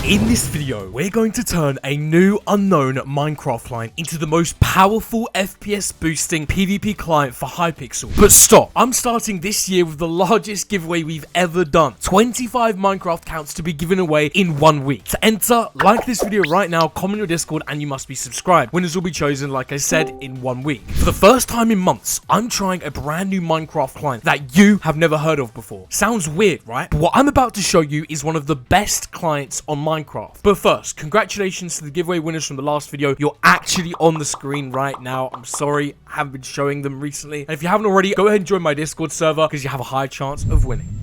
In this video, we're going to turn a new unknown Minecraft client into the most powerful FPS boosting PvP client for Hypixel. But stop, I'm starting this year with the largest giveaway we've ever done. 25 Minecraft counts to be given away in 1 week. To enter, like this video right now, comment your Discord, and you must be subscribed. Winners will be chosen, like I said, in 1 week. For the first time in months, I'm trying a brand new Minecraft client that you have never heard of before. Sounds weird, right? But what I'm about to show you is one of the best clients on Minecraft. But first, congratulations to the giveaway winners from the last video. You're actually on the screen right now. I'm sorry, I haven't been showing them recently. And if you haven't already, go ahead and join my Discord server because you have a high chance of winning.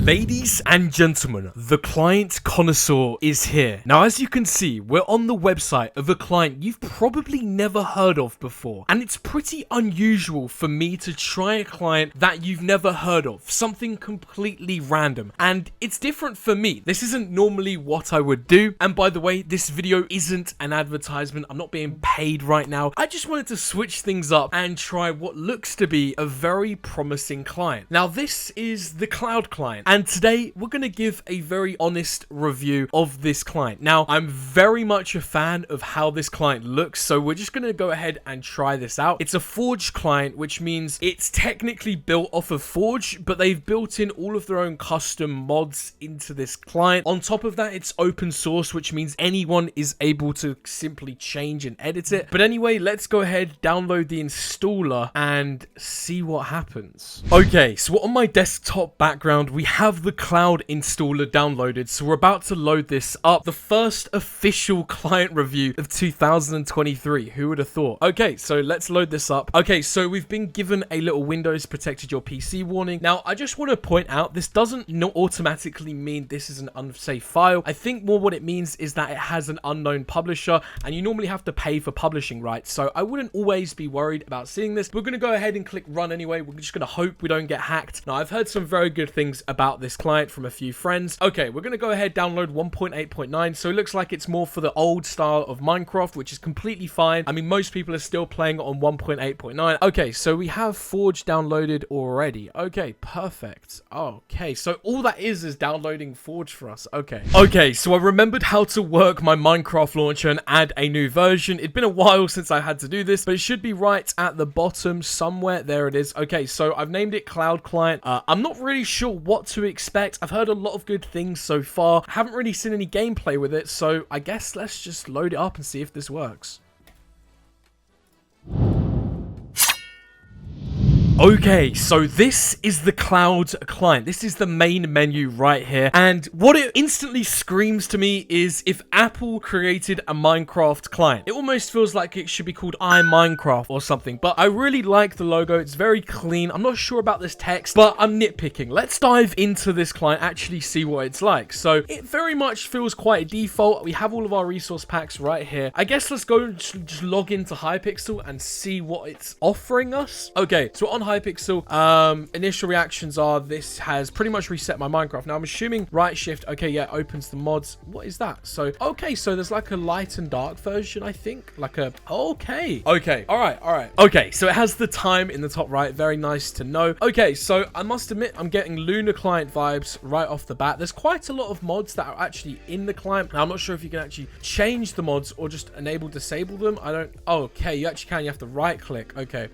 Ladies and gentlemen, the client connoisseur is here. Now, as you can see, we're on the website of a client you've probably never heard of before. And it's pretty unusual for me to try a client that you've never heard of. Something completely random. And it's different for me. This isn't normally what I would do. And by the way, this video isn't an advertisement. I'm not being paid right now. I just wanted to switch things up and try what looks to be a very promising client. Now, this is the Cloud client. And today, we're going to give a very honest review of this client. Now, I'm very much a fan of how this client looks, so we're just going to go ahead and try this out. It's a Forge client, which means it's technically built off of Forge, but they've built in all of their own custom mods into this client. On top of that, it's open source, which means anyone is able to simply change and edit it. But anyway, let's go ahead, download the installer, and see what happens. Okay, so on my desktop background, we have the Cloud installer downloaded, so we're about to load this up. The first official client review of 2023. Who would have thought? Okay, so let's load this up. Okay, so we've been given a little Windows protected your PC warning. Now, I just want to point out, this doesn't automatically mean this is an unsafe file. I think more what it means is that it has an unknown publisher, and you normally have to pay for publishing rights, so I wouldn't always be worried about seeing this. We're going to go ahead and click run anyway. We're just going to hope we don't get hacked. Now, I've heard some very good things about this client from a few friends. Okay, we're going to go ahead, download 1.8.9, so it looks like it's more for the old style of Minecraft, which is completely fine. I mean, most people are still playing on 1.8.9. Okay, so we have Forge downloaded already. Okay, perfect. Okay, so all that is downloading Forge for us. Okay, so I remembered how to work my Minecraft launcher and add a new version. It'd been a while since I had to do this, but it should be right at the bottom somewhere. There it is. Okay, so I've named it Cloud Client. I'm not really sure what to expect. I've heard a lot of good things so far. I haven't really seen any gameplay with it, so I guess let's just load it up and see if this works. Okay, so this is the Cloud client. This is the main menu right here. And what it instantly screams to me is if Apple created a Minecraft client. It almost feels like it should be called iMinecraft or something. But I really like the logo. It's very clean. I'm not sure about this text, but I'm nitpicking. Let's dive into this client, actually see what it's like. So it very much feels quite a default. We have all of our resource packs right here. I guess let's go and just log into Hypixel and see what it's offering us. Okay, so on Hypixel, initial reactions are this has pretty much reset my Minecraft. Now I'm assuming right shift, okay, yeah, opens the mods. What is that? So okay, so there's like a light and dark version, I think, like a all right. Okay, so it has the time in the top right. Very nice to know. Okay, so I must admit I'm getting Lunar client vibes right off the bat. There's quite a lot of mods that are actually in the client. Now I'm not sure if you can actually change the mods or just enable disable them. I don't. Oh, okay, you actually can. You have to right click. Okay,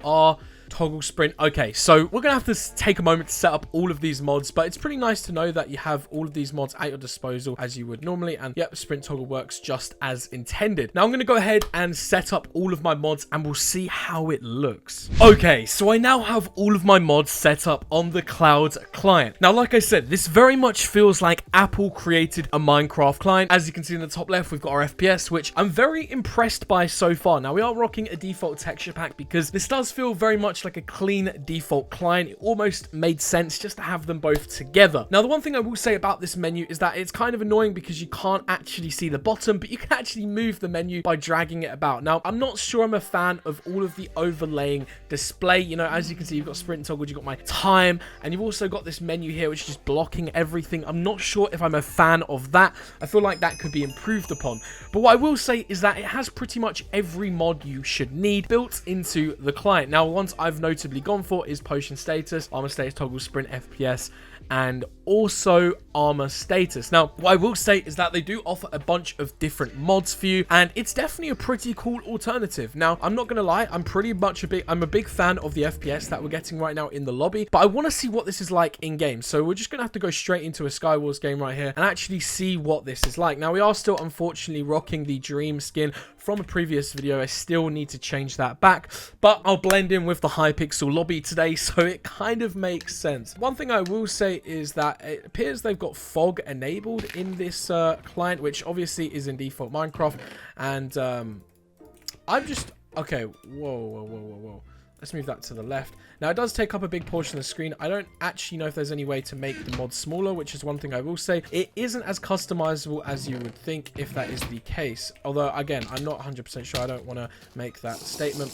toggle sprint. Okay, so we're gonna have to take a moment to set up all of these mods, but it's pretty nice to know that you have all of these mods at your disposal as you would normally. And yep, sprint toggle works just as intended. Now I'm gonna go ahead and set up all of my mods and we'll see how it looks. Okay, so I now have all of my mods set up on the Cloud client. Now, like I said, this very much feels like Apple created a Minecraft client. As you can see in the top left, we've got our FPS, which I'm very impressed by so far. Now we are rocking a default texture pack because this does feel very much like a clean default client. It almost made sense just to have them both together. Now, the one thing I will say about this menu is that it's kind of annoying because you can't actually see the bottom, but you can actually move the menu by dragging it about. Now, I'm not sure I'm a fan of all of the overlaying display. You know, as you can see, you've got sprint toggle, you've got my time, and you've also got this menu here, which is just blocking everything. I'm not sure if I'm a fan of that. I feel like that could be improved upon. But what I will say is that it has pretty much every mod you should need built into the client. Now, ones I've notably gone for is potion status, armor status, toggle, sprint, FPS, and also armor status. Now, what I will say is that they do offer a bunch of different mods for you, and it's definitely a pretty cool alternative. Now, I'm not gonna lie, I'm a big fan of the FPS that we're getting right now in the lobby, but I want to see what this is like in game. So we're just gonna have to go straight into a SkyWars game right here and actually see what this is like. Now, we are still unfortunately rocking the Dream skin from a previous video. I still need to change that back, but I'll blend in with the Hypixel lobby today, so it kind of makes sense. One thing I will say is that it appears they've got fog enabled in this client, which obviously is in default Minecraft, and I'm just okay. Whoa. Let's move that to the left. Now, it does take up a big portion of the screen. I don't actually know if there's any way to make the mod smaller, which is one thing I will say. It isn't as customizable as you would think if that is the case. Although, again, I'm not 100% sure. I don't want to make that statement.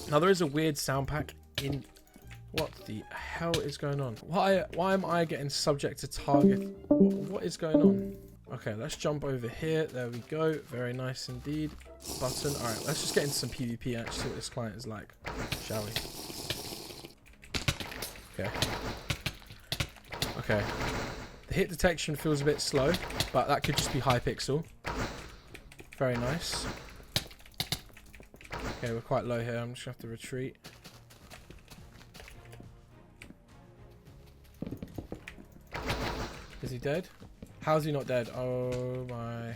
Now, there is a weird sound pack in... What the hell is going on? Why am I getting subject to target? What is going on? Okay, let's jump over here. There we go. Very nice indeed. Button. All right, let's just get into some PvP and actually see what this client is like, shall we? Okay. The hit detection feels a bit slow, but that could just be Hypixel. Very nice. Okay, we're quite low here. I'm just gonna have to retreat. Is he dead? How's he not dead? Oh my.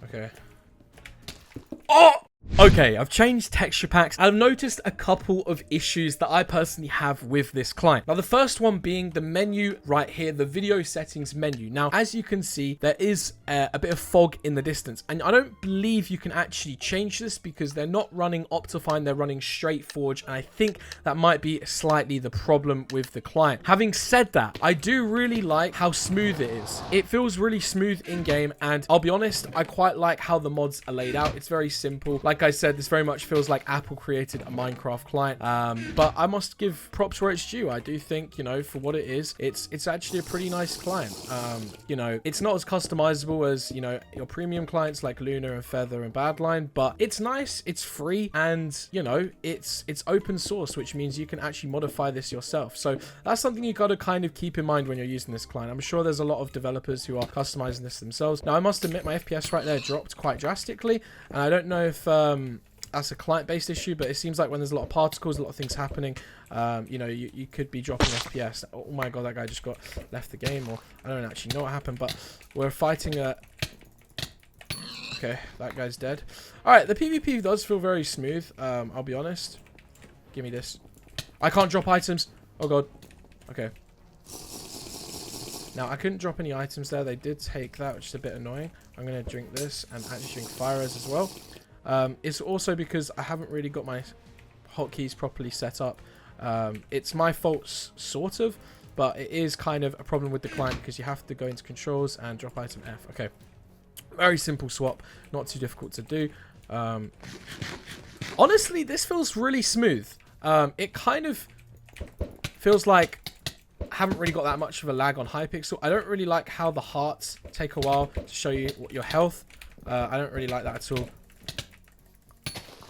Okay. Oh! Okay, I've changed texture packs, and I've noticed a couple of issues that I personally have with this client. Now, the first one being the menu right here, the video settings menu. Now, as you can see, there is a bit of fog in the distance, and I don't believe you can actually change this because they're not running Optifine, they're running straight Forge, and I think that might be slightly the problem with the client. Having said that, I do really like how smooth it is. It feels really smooth in-game, and I'll be honest, I quite like how the mods are laid out. It's very simple. Like I said, this very much feels like Apple created a Minecraft client, but I must give props where it's due. I do think, you know, for what it is, it's actually a pretty nice client. You know, it's not as customizable as, you know, your premium clients like Luna and Feather and Badline, but it's nice, it's free, and, you know, it's open source, which means you can actually modify this yourself. So that's something you got to kind of keep in mind when you're using this client. I'm sure there's a lot of developers who are customizing this themselves. Now, I must admit, my FPS right there dropped quite drastically, and I don't know if that's a client-based issue, but it seems like when there's a lot of particles, a lot of things happening, you know, you could be dropping FPS. Oh my god, that guy just got left the game, or I don't actually know what happened, but we're fighting a... Okay, that guy's dead. Alright, the PvP does feel very smooth, I'll be honest. Give me this. I can't drop items. Oh god. Okay. Now, I couldn't drop any items there. They did take that, which is a bit annoying. I'm going to drink this and actually drink fire res as well. It's also because I haven't really got my hotkeys properly set up. It's my fault, sort of, but it is kind of a problem with the client because you have to go into controls and drop item F. Okay, very simple swap, not too difficult to do. Honestly, this feels really smooth. It kind of feels like I haven't really got that much of a lag on Hypixel. I don't really like how the hearts take a while to show you your health. I don't really like that at all.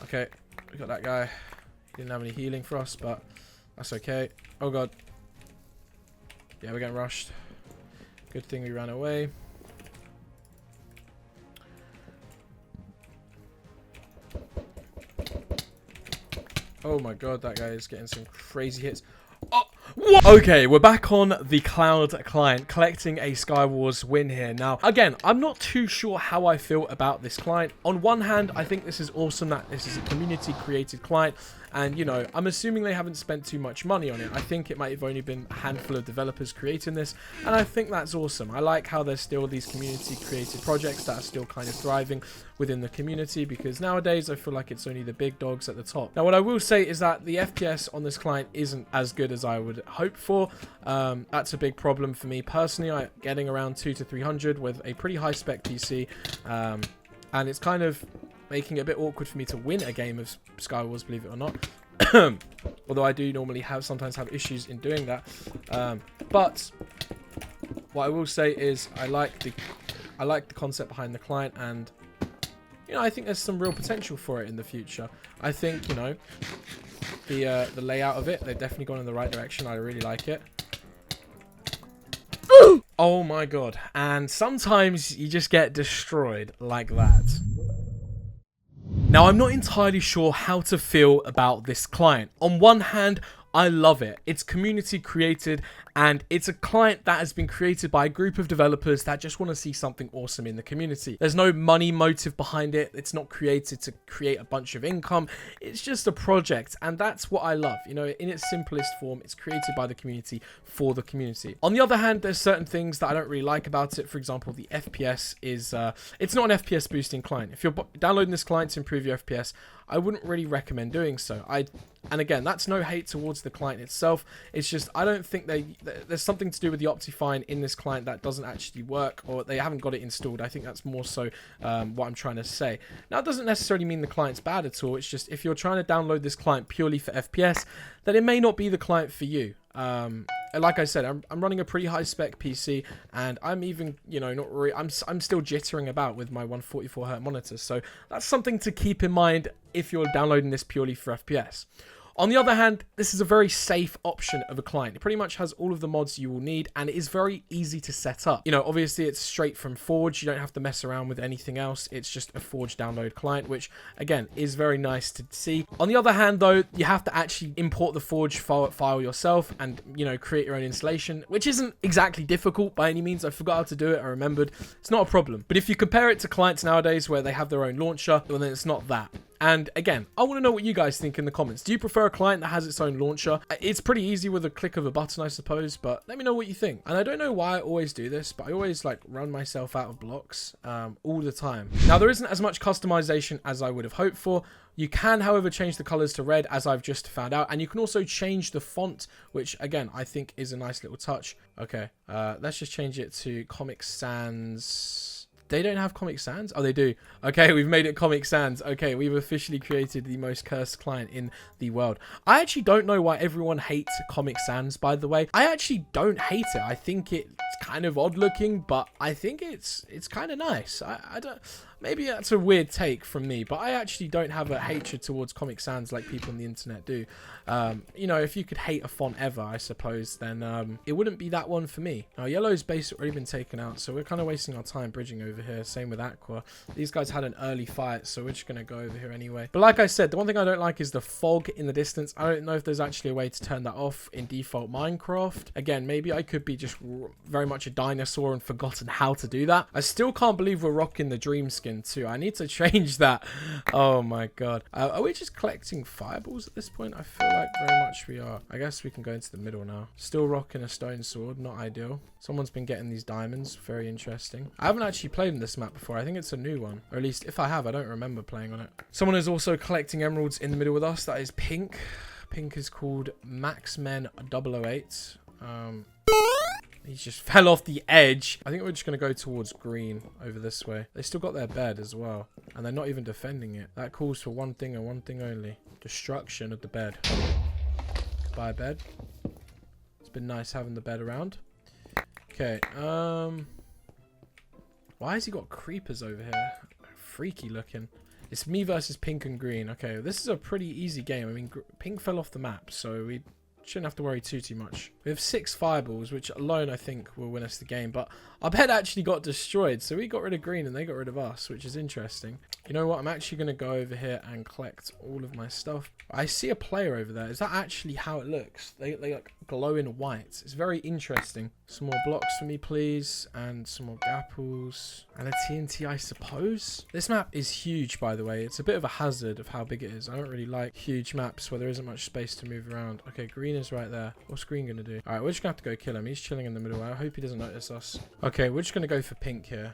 Okay, we got that guy. He didn't have any healing for us, but that's okay. Oh god. Yeah, we're getting rushed. Good thing we ran away. Oh my god, that guy is getting some crazy hits. Oh, what? Okay, we're back on the Cloud client, collecting a SkyWars win here. Now, again, I'm not too sure how I feel about this client. On one hand, I think this is awesome that this is a community-created client. And, you know, I'm assuming they haven't spent too much money on it. I think it might have only been a handful of developers creating this. And I think that's awesome. I like how there's still these community-created projects that are still kind of thriving within the community. Because nowadays, I feel like it's only the big dogs at the top. Now, what I will say is that the FPS on this client isn't as good as I would hope for. That's a big problem for me personally. I'm getting around 200 to 300 with a pretty high-spec PC. And it's kind of making it a bit awkward for me to win a game of SkyWars, believe it or not. Although I do normally sometimes have issues in doing that. But what I will say is I like the concept behind the client, and you know, I think there's some real potential for it in the future. I think, you know, the layout of it. They've definitely gone in the right direction. I really like it. Oh my god. And sometimes you just get destroyed like that. Now, I'm not entirely sure how to feel about this client. On one hand, I love it. It's community created, and it's a client that has been created by a group of developers that just want to see something awesome in the community. There's no money motive behind it. It's not created to create a bunch of income. It's just a project, and that's what I love. You know, in its simplest form, it's created by the community for the community. On the other hand, there's certain things that I don't really like about it. For example, the FPS is, it's not an FPS boosting client. If you're downloading this client to improve your FPS, I wouldn't really recommend doing so. And again, that's no hate towards the client itself. It's just, I don't think there's something to do with the Optifine in this client that doesn't actually work, or they haven't got it installed. I think that's more so what I'm trying to say. Now, it doesn't necessarily mean the client's bad at all. It's just, if you're trying to download this client purely for FPS, then it may not be the client for you. Like I said, I'm running a pretty high spec PC, and I'm even, you know, not really, I'm still jittering about with my 144Hz monitor. So that's something to keep in mind if you're downloading this purely for FPS. On the other hand, this is a very safe option of a client. It pretty much has all of the mods you will need, and it is very easy to set up. You know, obviously it's straight from Forge. You don't have to mess around with anything else. It's just a Forge download client, which again is very nice to see. On the other hand, though, you have to actually import the Forge file yourself and, you know, create your own installation, which isn't exactly difficult by any means. I forgot how to do it. I remembered. It's not a problem. But if you compare it to clients nowadays where they have their own launcher, well, then it's not that. And again, I want to know what you guys think in the comments. Do you prefer a client that has its own launcher? It's pretty easy with a click of a button, I suppose, but let me know what you think. And I don't know why I always do this, but I always like run myself out of blocks all the time. Now, there isn't as much customization as I would have hoped for. You can, however, change the colors to red, as I've just found out. And you can also change the font, which, again, I think is a nice little touch. Okay, let's just change it to Comic Sans. They don't have Comic Sans? Oh, they do. Okay, we've made it Comic Sans. Okay, we've officially created the most cursed client in the world. I actually don't know why everyone hates Comic Sans, by the way. I actually don't hate it. I think it's kind of odd looking, but I think it's kind of nice. I don't... Maybe that's a weird take from me, but I actually don't have a hatred towards Comic Sans like people on the internet do. You know, if you could hate a font ever, I suppose, then it wouldn't be that one for me. Now, Yellow's base already been taken out, so we're kind of wasting our time bridging over here. Same with Aqua. These guys had an early fight, so we're just going to go over here anyway. But like I said, the one thing I don't like is the fog in the distance. I don't know if there's actually a way to turn that off in default Minecraft. Again, maybe I could be just very much a dinosaur and forgotten how to do that. I still can't believe we're rocking the dream skin too. I need to change that. Oh my god. Are we just collecting fireballs at this point? I feel like very much we are. I guess we can go into the middle now. Still rocking a stone sword. Not ideal. Someone's been getting these diamonds. Very interesting. I haven't actually played in this map before. I think it's a new one. Or at least if I have, I don't remember playing on it. Someone is also collecting emeralds in the middle with us. That is Pink. Pink is called Maxmen008. He just fell off the edge. I think we're just going to go towards green over this way. They still got their bed as well. And they're not even defending it. That calls for one thing and one thing only. Destruction of the bed. Goodbye, bed. It's been nice having the bed around. Okay. Why has he got creepers over here? Freaky looking. It's me versus Pink and green. Okay, this is a pretty easy game. I mean, Pink fell off the map, so we shouldn't have to worry too much. We have 6 fireballs, which alone I think will win us the game, but our bed actually got destroyed, so we got rid of green and they got rid of us, which is interesting. You know what, I'm actually going to go over here and collect all of my stuff. I see a player over there. Is that actually how it looks? They like glow in white. It's very interesting. Some more blocks for me, please, and some more apples and a TNT, I suppose. This map is huge, by the way. It's a bit of a hazard of how big it is. I don't really like huge maps where there isn't much space to move around. Okay, green is right there. What's green going to do? All right, we're just going to have to go kill him. He's chilling in the middle. I hope he doesn't notice us. Okay, we're just going to go for Pink here.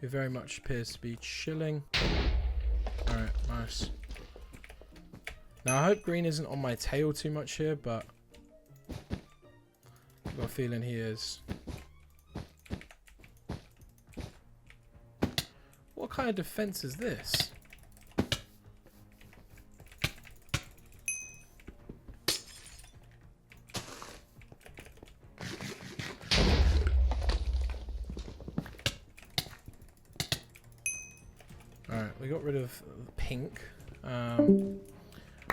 Who very much appears to be chilling. All right, nice. Now, I hope green isn't on my tail too much here, but I've got a feeling he is. What kind of defense is this? Alright, we got rid of Pink.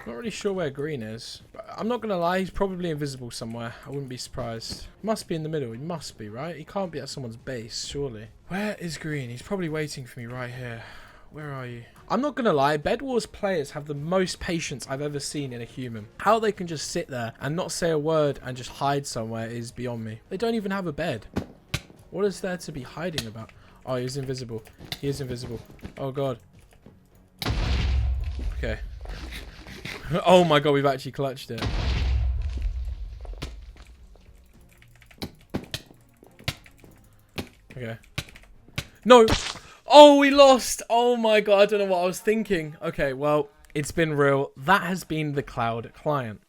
Not really sure where Green is. But I'm not going to lie, he's probably invisible somewhere. I wouldn't be surprised. Must be in the middle. He must be, right? He can't be at someone's base, surely. Where is Green? He's probably waiting for me right here. Where are you? I'm not going to lie, BedWars players have the most patience I've ever seen in a human. How they can just sit there and not say a word and just hide somewhere is beyond me. They don't even have a bed. What is there to be hiding about? Oh, he's invisible. He is invisible. Oh, God. Okay. Oh, my God, we've actually clutched it. Okay. No! Oh, we lost! Oh my god, I don't know what I was thinking. Okay, well, it's been real. That has been the Cloud client.